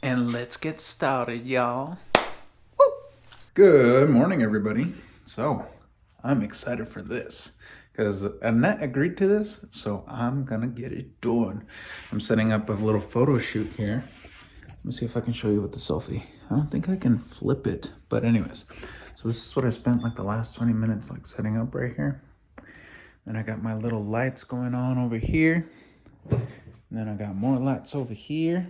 And let's get started, y'all. Good morning, everybody. So, I'm excited for this because Annette agreed to this, so I'm gonna get it done. I'm setting up a little photo shoot here. Let me see if I can show you with the selfie. I don't think I can flip it, but anyways. So this is what I spent like the last 20 minutes like setting up right here. Then I got my little lights going on over here. And then I got more lights over here.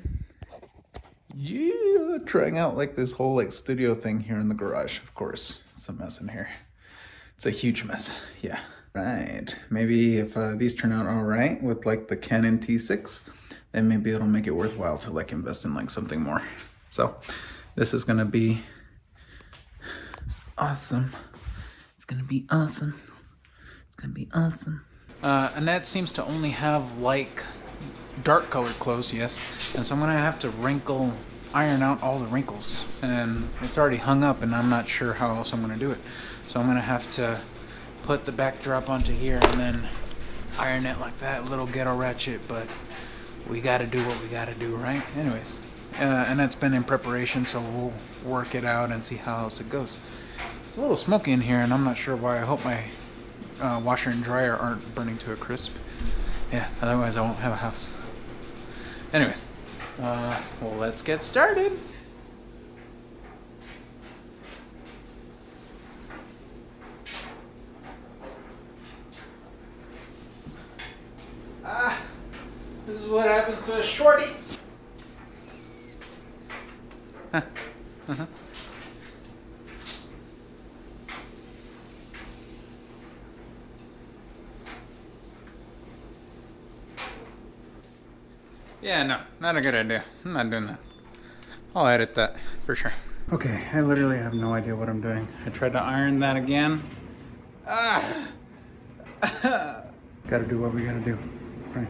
Yeah, trying out like this whole like studio thing here in the garage. Of course, it's a mess in here. It's a huge mess. Yeah. Right. Maybe if these turn out all right with like the Canon T6, then maybe it'll make it worthwhile to like invest in like something more. So this is gonna be awesome. It's gonna be awesome. It's gonna be awesome. Annette seems to only have like dark colored clothes, yes. And so I'm gonna have to iron out all the wrinkles. And it's already hung up and I'm not sure how else I'm gonna do it. So I'm gonna have to put the backdrop onto here and then iron it like that, little ghetto ratchet, but we gotta do what we gotta do, right? Anyways, and that's been in preparation, so we'll work it out and see how else it goes. It's a little smoky in here and I'm not sure why. I hope my washer and dryer aren't burning to a crisp. Yeah, otherwise I won't have a house. Anyways, well, let's get started. This is what happens to a shorty. Yeah, no, not a good idea. I'm not doing that. I'll edit that for sure. Okay, I literally have no idea what I'm doing. I tried to iron that again. Gotta do what we gotta do. Right.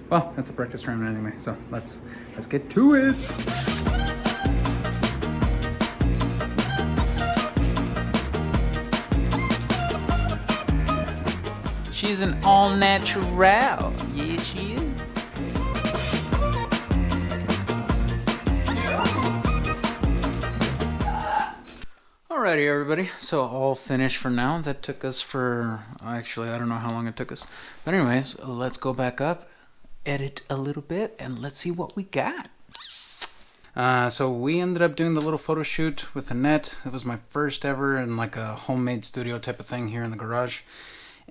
Well, that's a practice round anyway, so let's get to it. She's an all-natural. Yeah, she is. Alrighty, everybody. So all finished for now. That took us actually, I don't know how long it took us. But anyways, let's go back up, edit a little bit, and let's see what we got. So we ended up doing the little photo shoot with Annette. It was my first ever in like a homemade studio type of thing here in the garage.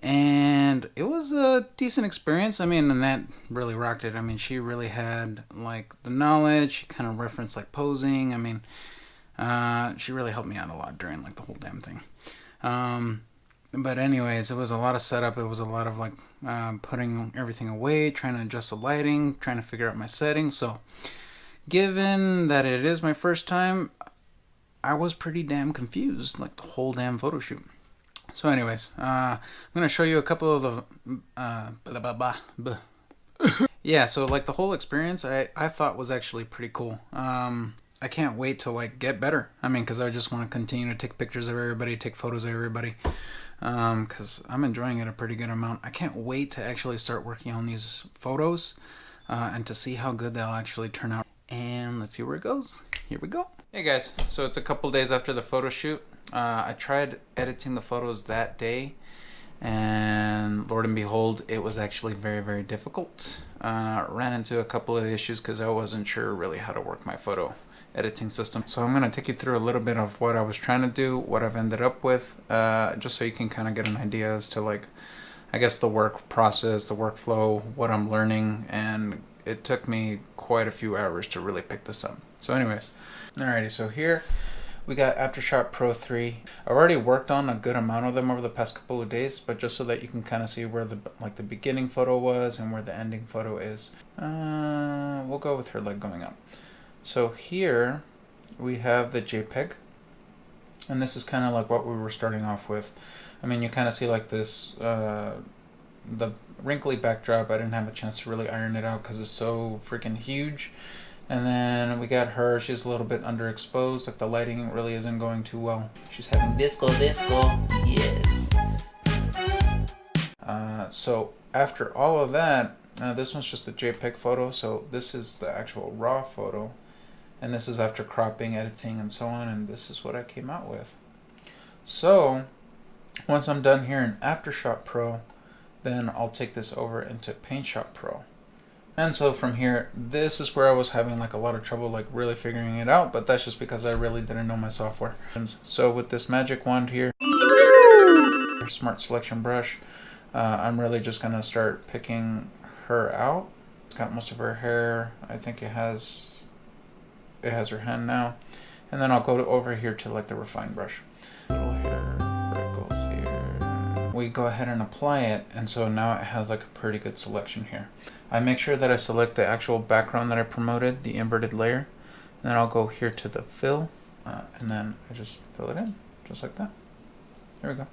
And it was a decent experience. I mean, Annette really rocked it. I mean, she really had like the knowledge. She kind of referenced like posing. I mean, she really helped me out a lot during like the whole damn thing. But anyways, it was a lot of setup. It was a lot of like putting everything away, trying to adjust the lighting, trying to figure out my settings. So given that it is my first time, I was pretty damn confused like the whole damn photo shoot. So anyways, I'm going to show you a couple of the yeah, so like the whole experience I thought was actually pretty cool. I can't wait to like get better. I mean, because I just want to continue to take pictures of everybody, take photos of everybody, because I'm enjoying it a pretty good amount. I can't wait to actually start working on these photos and to see how good they'll actually turn out. And let's see where it goes. Here we go. Hey guys, so it's a couple days after the photo shoot. I tried editing the photos that day, and Lord and behold, it was actually very, very difficult. Ran into a couple of issues because I wasn't sure really how to work my photo editing system. So I'm going to take you through a little bit of what I was trying to do, what I've ended up with, just so you can kind of get an idea as to like, I guess the work process, the workflow, what I'm learning, and it took me quite a few hours to really pick this up. So anyways, alrighty, so here we got Paintshop Pro 3. I've already worked on a good amount of them over the past couple of days, but just so that you can kind of see where the beginning photo was and where the ending photo is. We'll go with her leg going up. So here we have the JPEG, and this is kind of like what we were starting off with. I mean, you kind of see like this, the wrinkly backdrop. I didn't have a chance to really iron it out because it's so freaking huge. And then we got her. She's a little bit underexposed. Like the lighting really isn't going too well. She's having disco, yes. So after all of that, this one's just a JPEG photo. So this is the actual raw photo. And this is after cropping, editing, and so on, and this is what I came out with. So once I'm done here in Photoshop Pro, then I'll take this over into Paintshop Pro. And so from here, this is where I was having like a lot of trouble like really figuring it out, but that's just because I really didn't know my software. And so with this magic wand here, smart selection brush, I'm really just gonna start picking her out. It's got most of her hair. I think it has her hand now. And then I'll go over here to like the refine brush. Little hair freckles here. We go ahead and apply it, and so now it has like a pretty good selection here. I make sure that I select the actual background that I promoted, the inverted layer. And then I'll go here to the fill, and then I just fill it in, just like that. There we go.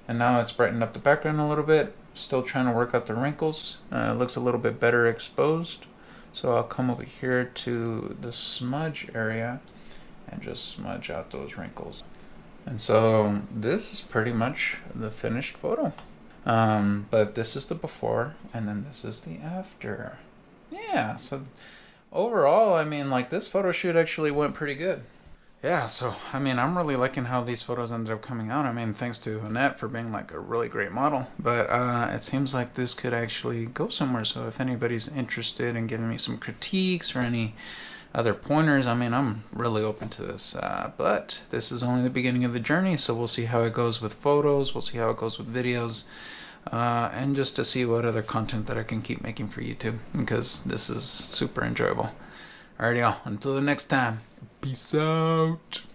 And now it's brightened up the background a little bit. Still trying to work out the wrinkles. It looks a little bit better exposed. So I'll come over here to the smudge area and just smudge out those wrinkles. And so this is pretty much the finished photo. But this is the before, and then this is the after. Yeah, so overall, I mean, like, this photo shoot actually went pretty good. Yeah, so, I mean, I'm really liking how these photos ended up coming out. I mean, thanks to Annette for being, like, a really great model. But it seems like this could actually go somewhere. So if anybody's interested in giving me some critiques or any other pointers, I mean, I'm really open to this. But this is only the beginning of the journey, so we'll see how it goes with photos. We'll see how it goes with videos. And just to see what other content that I can keep making for YouTube, because this is super enjoyable. Alrighty, y'all. Until the next time, peace out.